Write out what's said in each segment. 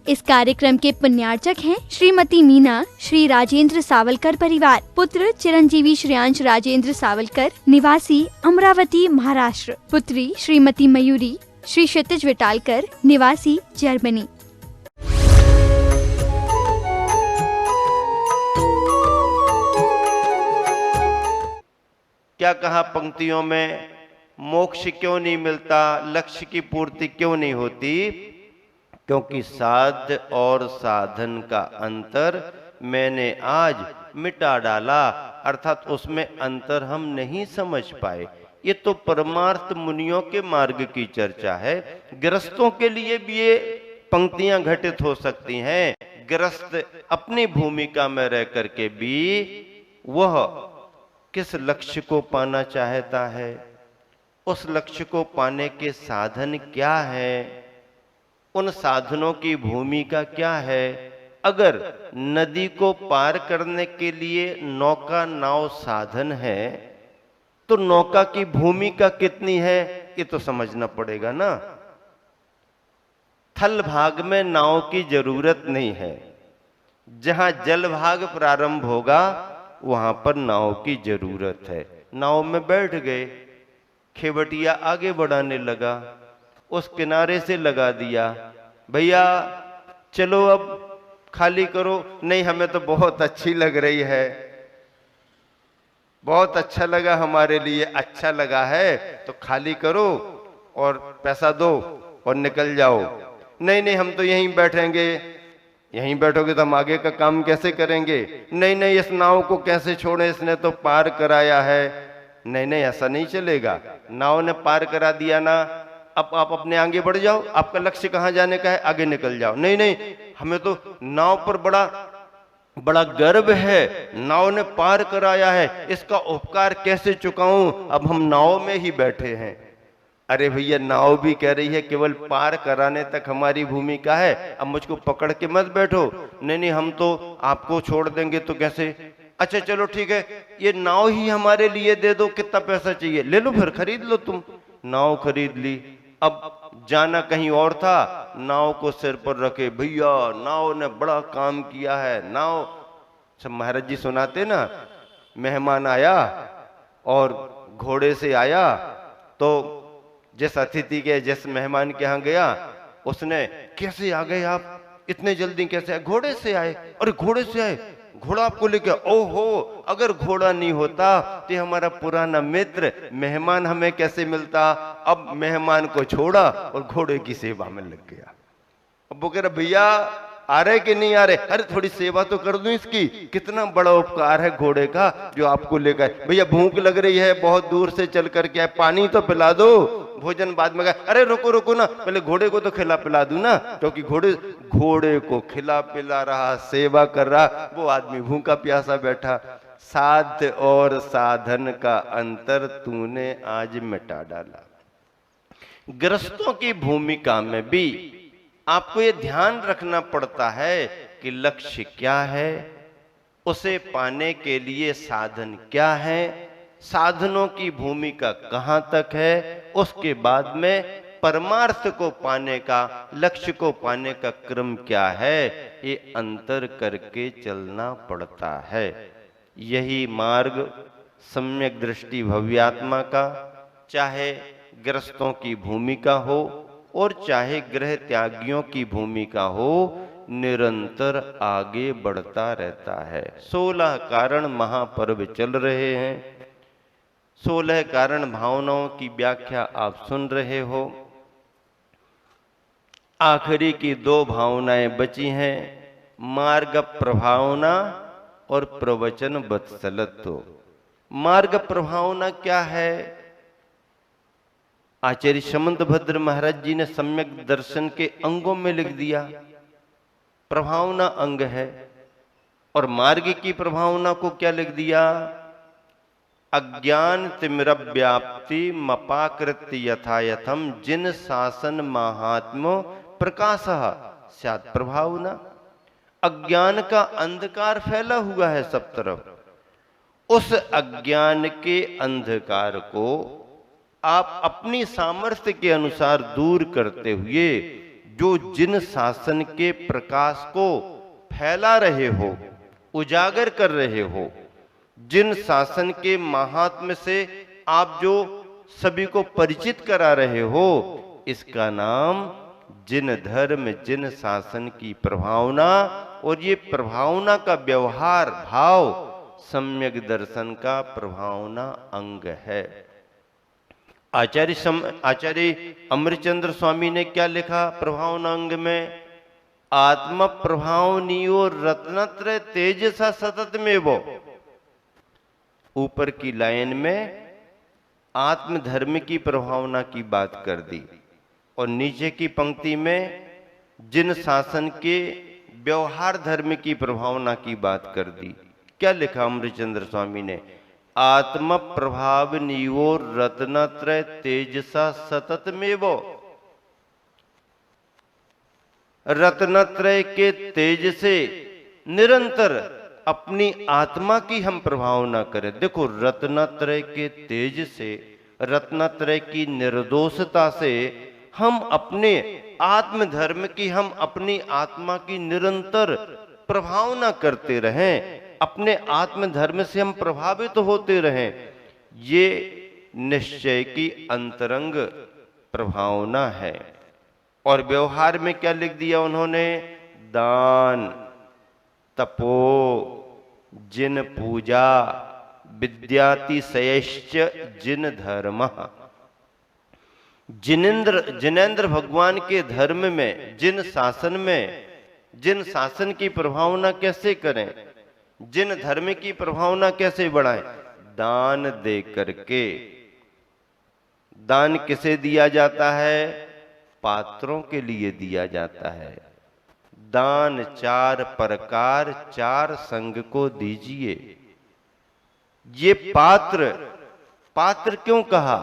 इस कार्यक्रम के पुण्यार्चक हैं श्रीमती मीना, श्री राजेंद्र सावलकर परिवार, पुत्र चिरंजीवी श्रेयांश राजेंद्र सावलकर, निवासी अमरावती महाराष्ट्र, पुत्री श्रीमती मयूरी, श्री क्षितिज विटालकर, निवासी जर्मनी। क्या कहा पंक्तियों में, मोक्ष क्यों नहीं मिलता, लक्ष्य की पूर्ति क्यों नहीं होती? क्योंकि साध्य और साधन का अंतर मैंने आज मिटा डाला, अर्थात उसमें अंतर हम नहीं समझ पाए। ये तो परमार्थ मुनियों के मार्ग की चर्चा है। गृहस्थों के लिए भी ये पंक्तियां घटित हो सकती हैं। गृहस्थ अपनी भूमिका में रह करके भी वह किस लक्ष्य को पाना चाहता है, उस लक्ष्य को पाने के साधन क्या है, उन साधनों की भूमिका क्या है। अगर नदी को पार करने के लिए नौका नाव साधन है तो नौका की भूमिका कितनी है ये तो समझना पड़ेगा ना। थल भाग में नाव की जरूरत नहीं है, जहां जल भाग प्रारंभ होगा वहां पर नाव की जरूरत है। नाव में बैठ गए, खेवटिया आगे बढ़ाने लगा, उस किनारे से लगा दिया, भैया चलो अब खाली करो। नहीं, हमें तो बहुत अच्छी लग रही है, बहुत अच्छा लगा हमारे लिए, अच्छा लगा है तो खाली करो और पैसा दो और निकल जाओ। नहीं नहीं, हम तो यहीं बैठेंगे। यहीं बैठोगे तो हम आगे का काम कैसे करेंगे? नहीं नहीं, इस नाव को कैसे छोड़े, इसने तो पार कराया है। नहीं नहीं, ऐसा नहीं चलेगा। नाव ने पार करा दिया ना, अब आप अपने आगे बढ़ जाओ, आपका लक्ष्य कहाँ जाने का है, आगे निकल जाओ। नहीं नहीं, हमें तो नाव पर बड़ा गर्व है, नाव ने पार कराया है, इसका उपकार कैसे चुकाऊं, अब हम नाव में ही बैठे हैं। अरे भैया, नाव भी कह रही है केवल पार कराने तक हमारी भूमिका है, अब मुझको पकड़ के मत बैठो। नहीं नहीं, हम तो आपको छोड़ देंगे तो कैसे? अच्छा चलो ठीक है, ये नाव ही हमारे लिए दे दो, कितना पैसा चाहिए ले लो, फिर खरीद लो तुम। नाव खरीद ली। अब जाना कहीं और था, नाव को सिर पर रखे, भैया नाव ने बड़ा काम किया है। नाव, सब महाराज जी सुनाते ना, मेहमान आया और घोड़े से आया तो जिस अतिथि के, जिस मेहमान के यहाँ गया, उसने, कैसे आ गए आप, इतने जल्दी कैसे आए? घोड़े से आए। अरे घोड़े से आए, घोड़ा आपको लेके? ओहो, अगर घोड़ा नहीं होता तो हमारा पुराना मित्र मेहमान हमें कैसे मिलता? अब मेहमान को छोड़ा और घोड़े की सेवा में लग गया। अब वो कह रहा, भैया आ रहे कि नहीं आ रहे? अरे थोड़ी सेवा तो कर दूं इसकी, कितना बड़ा उपकार है घोड़े का जो आपको लेकर। भैया भूख लग रही है, बहुत दूर से चल करके आए, पानी तो पिला दो, भोजन बाद में। अरे रुको रुको ना, पहले घोड़े को तो खिला पिला दूं ना, क्योंकि घोड़े को खिला पिला रहा, सेवा कर रहा, वो आदमी भूखा प्यासा बैठा। साध्य और साधन का अंतर तूने आज मिटा डाला। गृहस्थों की भूमिका में भी आपको ये ध्यान रखना पड़ता है कि लक्ष्य क्या है, उसे पाने के लिए साधन क्या है, साधनों की भूमिका कहां तक है, उसके बाद में परमार्थ को पाने का, लक्ष्य को पाने का क्रम क्या है, ये अंतर करके चलना पड़ता है। यही मार्ग सम्यक दृष्टि भव्यात्मा का, चाहे गृहस्थों की भूमिका हो और चाहे गृह त्यागियों की भूमिका हो, निरंतर आगे बढ़ता रहता है। 16 कारण महापर्व चल रहे हैं, 16 कारण भावनाओं की व्याख्या आप सुन रहे हो। आखिरी की 2 भावनाएं बची हैं, मार्ग प्रभावना और प्रवचन वत्सलत्व। मार्ग प्रभावना क्या है? आचार्य समंतभद्र महाराज जी ने सम्यक दर्शन के अंगों में लिख दिया, प्रभावना अंग है। और मार्ग की प्रभावना को क्या लिख दिया? अज्ञान तिमिरव्याप्ति मपाकृत्य यथायथम जिन शासन महात्मो प्रकाशः स्यात् प्रभावना। अज्ञान का अंधकार फैला हुआ है सब तरफ, उस अज्ञान के अंधकार को आप अपनी सामर्थ्य के अनुसार दूर करते हुए जो जिन शासन के प्रकाश को फैला रहे हो, उजागर कर रहे हो, जिन शासन के महात्म्य से आप जो सभी को परिचित करा रहे हो, इसका नाम जिन धर्म जिन शासन की प्रभावना, और ये प्रभावना का व्यवहार भाव सम्यक दर्शन का प्रभावना अंग है। आचार्य अमृतचंद्र स्वामी ने क्या लिखा प्रभावना अंग में? आत्म प्रभावनियो रत्नत्रय तेजसा सतत में वो। ऊपर की लाइन में आत्म धर्म की प्रभावना की बात कर दी और नीचे की पंक्ति में जिन शासन के व्यवहार धर्म की प्रभावना की बात कर दी। क्या लिखा अमृतचंद्र स्वामी ने? आत्म प्रभाव नियो रत्नत्रय तेजसा सतत में वो। रत्नत्रय के तेज से निरंतर अपनी आत्मा की हम प्रभावना करें। देखो, रत्नत्रय के तेज से, रत्नत्रय की निर्दोषता से हम अपने आत्म धर्म की, हम अपनी आत्मा की निरंतर प्रभावना करते रहें, अपने आत्म धर्म से हम प्रभावित होते रहें। ये निश्चय की अंतरंग प्रभावना है। और व्यवहार में क्या लिख दिया उन्होंने? दान, तपो, जिन पूजा, विद्यातिशयश्च जिन धर्म। जिनेंद्र भगवान के धर्म में, जिन शासन में, जिन शासन की प्रभावना कैसे करें, जिन धर्म की प्रभावना कैसे बढ़ाएं? दान दे करके। दान किसे दिया जाता है? पात्रों के लिए दिया जाता है। दान 4 प्रकार 4 संघ को दीजिए। ये पात्र क्यों कहा?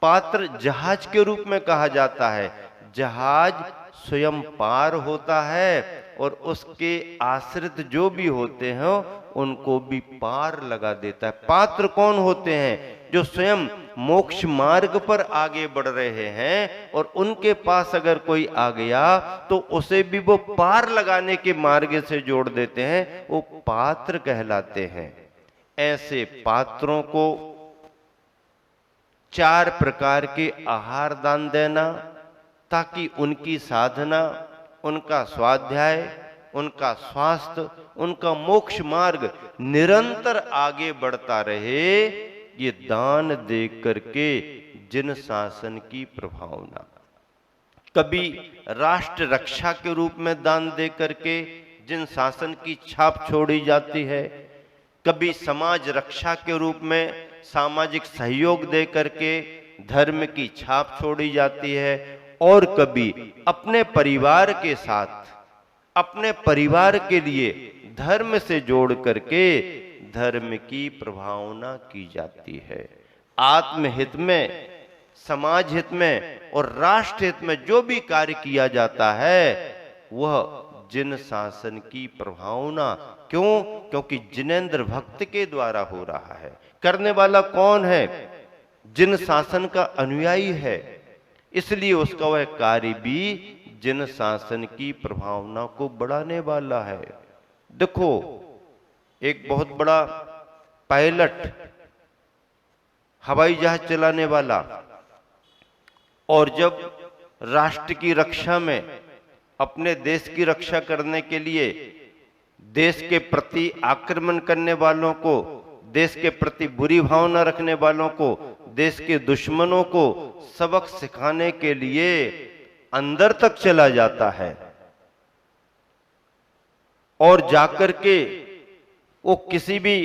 पात्र जहाज के रूप में कहा जाता है। जहाज स्वयं पार होता है और उसके आश्रित जो भी होते हैं उनको भी पार लगा देता है। पात्र कौन होते हैं? जो स्वयं मोक्ष मार्ग पर आगे बढ़ रहे हैं और उनके पास अगर कोई आ गया तो उसे भी वो पार लगाने के मार्ग से जोड़ देते हैं, वो पात्र कहलाते हैं। ऐसे पात्रों को 4 प्रकार के आहार दान देना, ताकि उनकी साधना, उनका स्वाध्याय, उनका स्वास्थ्य, उनका मोक्ष मार्ग निरंतर आगे बढ़ता रहे। ये दान दे करके जिन शासन की प्रभावना। कभी राष्ट्र रक्षा के रूप में दान दे करके जिन शासन की छाप छोड़ी जाती है, कभी समाज रक्षा के रूप में सामाजिक सहयोग दे करके धर्म की छाप छोड़ी जाती है, और कभी अपने परिवार के साथ, अपने परिवार के लिए धर्म से जोड़ करके धर्म की प्रभावना की जाती है। आत्महित में, समाज हित में और राष्ट्र हित में जो भी कार्य किया जाता है वह जिन शासन की प्रभावना। क्यों? क्योंकि जिनेंद्र भक्त के द्वारा हो रहा है। करने वाला कौन है? जिन शासन का अनुयायी है, इसलिए उसका वह कार्य भी जिन शासन की प्रभावना को बढ़ाने वाला है। देखो, एक बहुत बड़ा पायलट, हवाई जहाज चलाने वाला, और जब राष्ट्र की रक्षा में, अपने देश की रक्षा करने के लिए देश के प्रति आक्रमण करने वालों को, देश के प्रति बुरी भावना रखने वालों को, देश के दुश्मनों को सबक सिखाने के लिए अंदर तक चला जाता है, और जाकर के वो किसी भी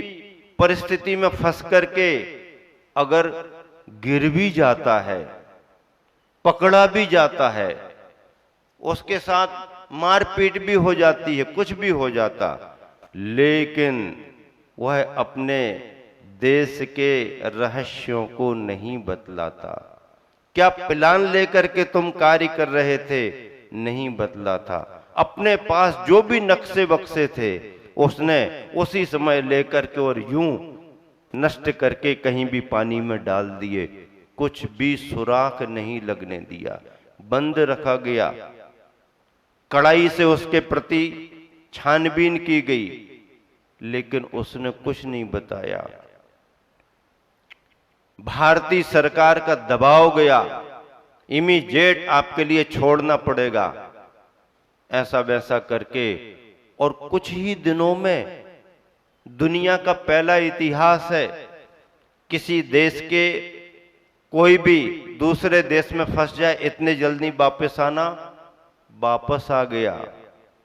परिस्थिति में फंस करके अगर गिर भी जाता है, पकड़ा भी जाता है, उसके साथ मारपीट भी हो जाती है, कुछ भी हो जाता, लेकिन वह अपने देश के रहस्यों को नहीं बतलाता। क्या प्लान लेकर के तुम कार्य कर रहे थे? नहीं बतला था। अपने पास जो भी नक्शे बक्से थे उसने उसी समय लेकर के और यूं नष्ट करके कहीं भी पानी में डाल दिए, कुछ भी सुराख नहीं लगने दिया, बंद रखा गया। कड़ाई से उसके प्रति छानबीन की गई, लेकिन उसने कुछ नहीं बताया। भारतीय सरकार का दबाव गया, इमीडिएट आपके लिए छोड़ना पड़ेगा, ऐसा वैसा करके, और कुछ ही दिनों में दुनिया का पहला इतिहास है, किसी देश के कोई भी दूसरे देश में फंस जाए इतने जल्दी वापस आना, वापस आ गया।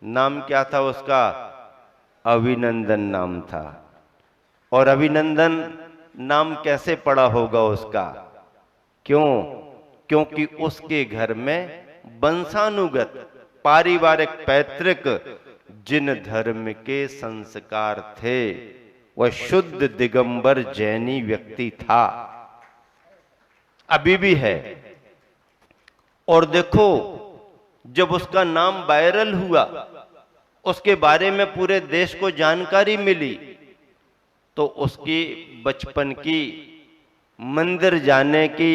नाम क्या था उसका? अभिनंदन नाम था। और अभिनंदन नाम कैसे पड़ा होगा उसका? क्यों? क्योंकि उसके घर में वंशानुगत पारिवारिक पैतृक जिन धर्म के संस्कार थे, वह शुद्ध दिगंबर जैनी व्यक्ति था, अभी भी है। और देखो, जब उसका नाम वायरल हुआ, उसके बारे में पूरे देश को जानकारी मिली, तो उसकी बचपन की मंदिर जाने की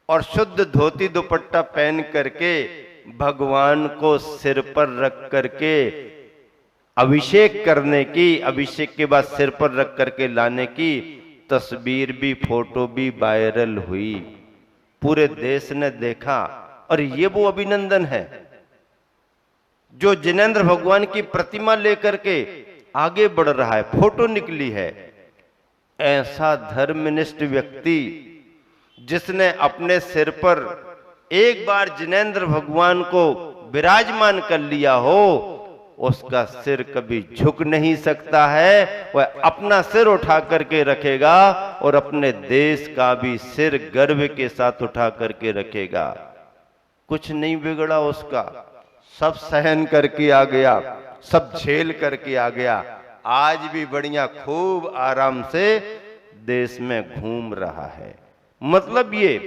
और शुद्ध धोती दुपट्टा पहन करके भगवान को सिर पर रख करके अभिषेक करने की, अभिषेक के बाद सिर पर रख करके लाने की तस्वीर भी, फोटो भी वायरल हुई, पूरे देश ने देखा। और ये वो अभिनंदन है जो जिनेंद्र भगवान की प्रतिमा लेकर के आगे बढ़ रहा है, फोटो निकली है। ऐसा धर्मनिष्ठ व्यक्ति जिसने अपने सिर पर एक बार जिनेंद्र भगवान को विराजमान कर लिया हो, उसका सिर कभी झुक नहीं सकता है। वह अपना सिर उठा करके रखेगा और अपने देश का भी सिर गर्व के साथ उठा करके रखेगा। कुछ नहीं बिगड़ा उसका, सब सहन करके आ गया, सब झेल करके आ गया। आज भी बढ़िया खूब आराम से देश में घूम रहा है। मतलब ये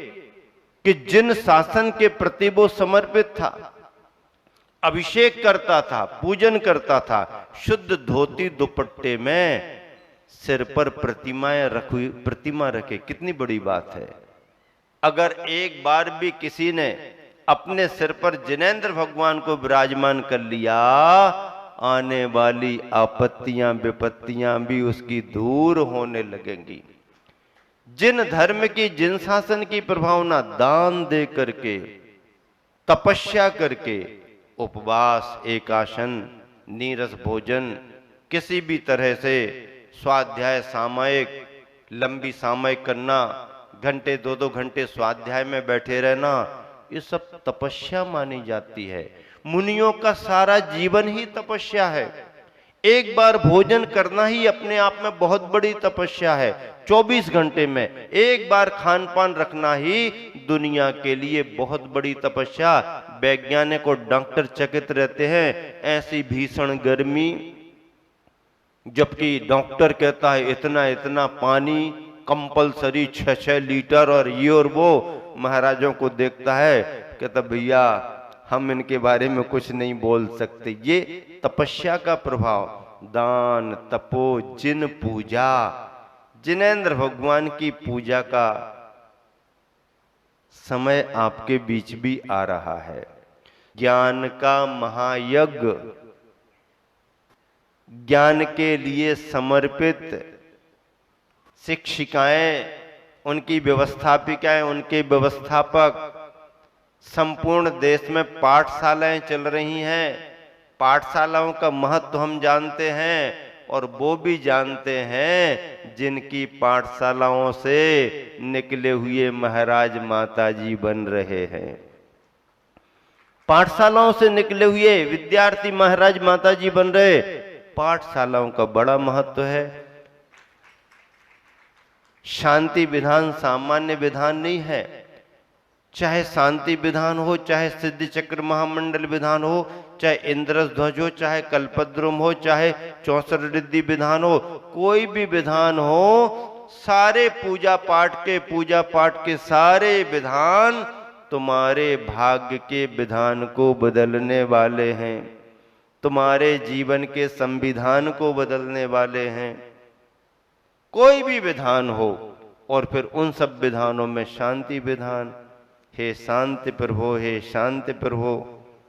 कि जिन शासन के प्रति वो समर्पित था, अभिषेक करता था, पूजन करता था, शुद्ध धोती दुपट्टे में सिर पर प्रतिमा रखे, कितनी बड़ी बात है। अगर एक बार भी किसी ने अपने सिर पर जिनेंद्र भगवान को विराजमान कर लिया, आने वाली आपत्तियां विपत्तियां भी उसकी दूर होने लगेंगी। जिन धर्म की, जिन शासन की प्रभावना दान दे करके, तपस्या करके, उपवास, एकासन, नीरस भोजन, किसी भी तरह से स्वाध्याय, सामयिक, लंबी सामयिक करना, घंटे 2-2 घंटे स्वाध्याय में बैठे रहना, ये सब तपस्या मानी जाती है। मुनियों का सारा जीवन ही तपस्या है। एक बार भोजन करना ही अपने आप में बहुत बड़ी तपस्या है। 24 घंटे में एक बार खान पान रखना ही दुनिया के लिए बहुत बड़ी तपस्या। वैज्ञानिक और डॉक्टर चकित रहते हैं, ऐसी भीषण गर्मी, जबकि डॉक्टर कहता है इतना इतना पानी कंपलसरी 6-6 लीटर, और ये और वो। महाराजों को देखता है, कहता भैया हम इनके बारे में कुछ नहीं बोल सकते। ये तपस्या का प्रभाव। दान, तपो, जिन पूजा, जिनेंद्र भगवान की पूजा का समय आपके बीच भी आ रहा है। ज्ञान का महायज्ञ, ज्ञान के लिए समर्पित शिक्षिकाएं, उनकी व्यवस्थापिकाएं, उनके व्यवस्थापक, संपूर्ण देश में पाठशालाएं चल रही हैं। पाठशालाओं का महत्व हम जानते हैं, और वो भी जानते हैं जिनकी पाठशालाओं से निकले हुए महाराज माताजी बन रहे हैं। पाठशालाओं से निकले हुए विद्यार्थी महाराज माताजी बन रहे। पाठशालाओं का बड़ा महत्व है। शांति विधान सामान्य विधान नहीं है। चाहे शांति विधान हो, चाहे सिद्धि चक्र महामंडल विधान हो, चाहे इंद्रस ध्वज हो, चाहे कल्पद्रुम हो, चाहे 64 रिद्धि विधान हो, कोई भी विधान हो, सारे पूजा पाठ के सारे विधान तुम्हारे भाग्य के विधान को बदलने वाले हैं, तुम्हारे जीवन के संविधान को बदलने वाले हैं। कोई भी विधान हो, और फिर उन सब विधानों में शांति विधान, हे शांति प्रभो, हे शांति प्रभो,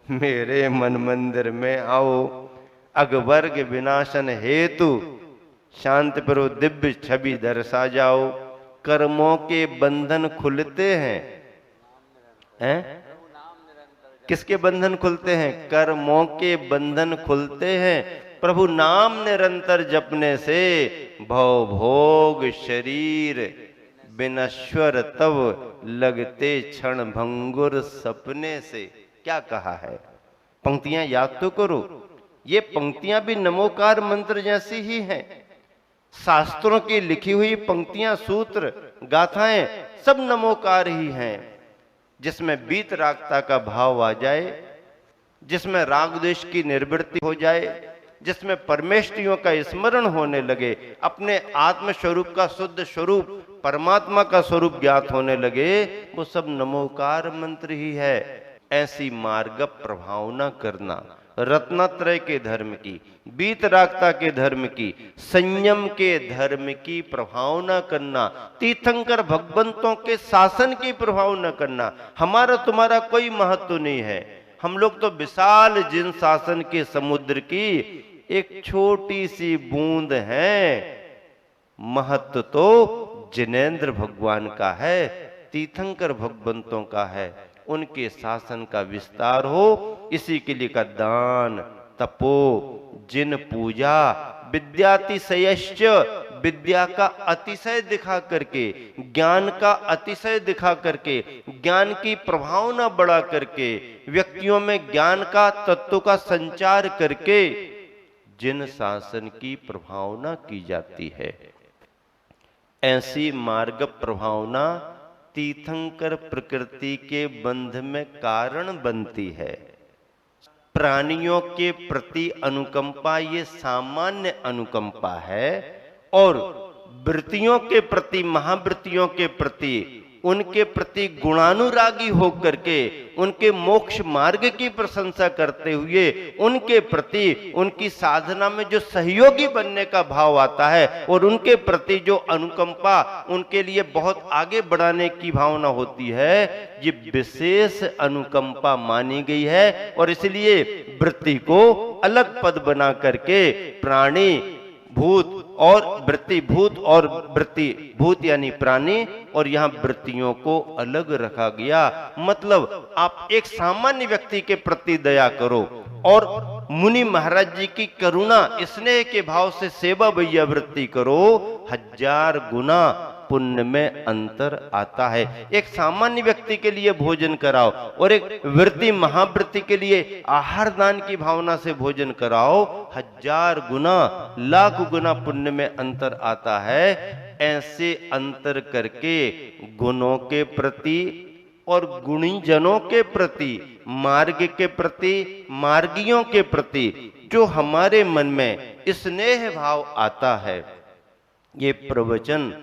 मेरे मन मंदिर में आओ, अगवर्ग विनाशन हेतु शांत प्रभु दिव्य छवि दर्शा जाओ। कर्मों के बंधन खुलते हैं? किसके बंधन खुलते हैं? कर्मों के बंधन खुलते हैं प्रभु नाम निरंतर जपने से। भव भोग शरीर विनश्वर तब लगते क्षण भंगुर सपने से। क्या कहा है? पंक्तियां याद तो करो। ये पंक्तियां भी नमोकार मंत्र जैसी ही हैं। शास्त्रों की लिखी हुई पंक्तियां, सूत्र, गाथाएं सब नमोकार ही हैं। जिसमें बीत रागता का भाव आ जाए, जिसमें राग द्वेष की निर्वृत्ति हो जाए, जिसमें परमेष्टियों का स्मरण होने लगे, अपने आत्म स्वरूप का शुद्ध स्वरूप परमात्मा का स्वरूप ज्ञात होने लगे, वो सब नमोकार मंत्र ही है। ऐसी मार्ग प्रभावना करना, रत्नत्रय के धर्म की, बीतरागता के धर्म की, संयम के धर्म की प्रभावना करना, तीर्थंकर भगवंतों के शासन की प्रभावना करना। हमारा तुम्हारा कोई महत्व नहीं है। हम लोग तो विशाल जिन शासन के समुद्र की एक छोटी सी बूंद है। महत्व तो जिनेंद्र भगवान का है, तीर्थंकर भगवंतों का है। उनके शासन का विस्तार हो, इसी के लिए का दान, तपो, जिन पूजा, विद्यातिशयश्च, विद्या का अतिशय दिखा करके, ज्ञान का अतिशय दिखा करके, ज्ञान की प्रभावना बढ़ा करके, व्यक्तियों में ज्ञान का तत्व का संचार करके जिन शासन की प्रभावना की जाती है, ऐसी मार्ग प्रभावना तीर्थंकर प्रकृति के बंध में कारण बनती है। प्राणियों के प्रति अनुकंपा ये सामान्य अनुकंपा है, और वृत्तियों के प्रति, महावृत्तियों के प्रति, उनके प्रति गुणानुरागी होकर के, उनके मोक्ष मार्ग की प्रशंसा करते हुए, उनके प्रति, उनकी साधना में जो सहयोगी बनने का भाव आता है, और उनके प्रति जो अनुकंपा, उनके लिए बहुत आगे बढ़ाने की भावना होती है, ये विशेष अनुकंपा मानी गई है। और इसलिए वृत्ति को अलग पद बना करके प्राणी भूत और वृत्ति, भूत और वृत्ति, भूत यानी प्राणी, और यहाँ वृत्तियों को अलग रखा गया। मतलब आप एक सामान्य व्यक्ति के प्रति दया करो, और मुनि महाराज जी की करुणा स्नेह के भाव से सेवा भैया वृत्ति करो, 1000 गुना पुण्य में अंतर आता है। एक सामान्य व्यक्ति के लिए भोजन कराओ, और एक वृत्ति महावृत्ति के लिए आहार दान की भावना से भोजन कराओ, 1000 गुना, लाख गुना पुण्य में अंतर आता है। ऐसे अंतर करके गुणों के प्रति और गुणी जनों के प्रति, मार्ग के प्रति, मार्गियों के प्रति जो हमारे मन में स्नेह भाव आता है, ये प्रवचन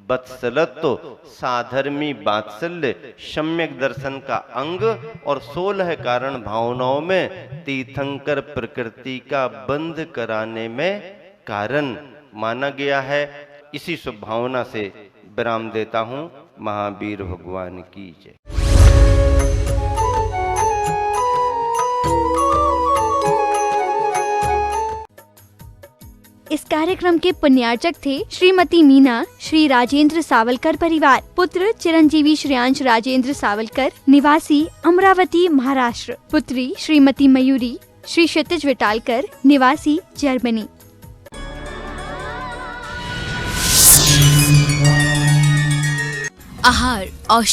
वत्सलत्व, साधर्मी वात्सल्य, सम्यक दर्शन का अंग और 16 कारण भावनाओं में तीर्थंकर प्रकृति का बंध कराने में कारण माना गया है। इसी शुभ भावना से विराम देता हूं। महावीर भगवान की जय। इस कार्यक्रम के पुण्यार्चक थे श्रीमती मीना, श्री राजेंद्र सावलकर परिवार, पुत्र चिरंजीवी श्रेयांश राजेंद्र सावलकर, निवासी अमरावती महाराष्ट्र, पुत्री श्रीमती मयूरी, श्री क्षितिज विटालकर, निवासी जर्मनी। आहार और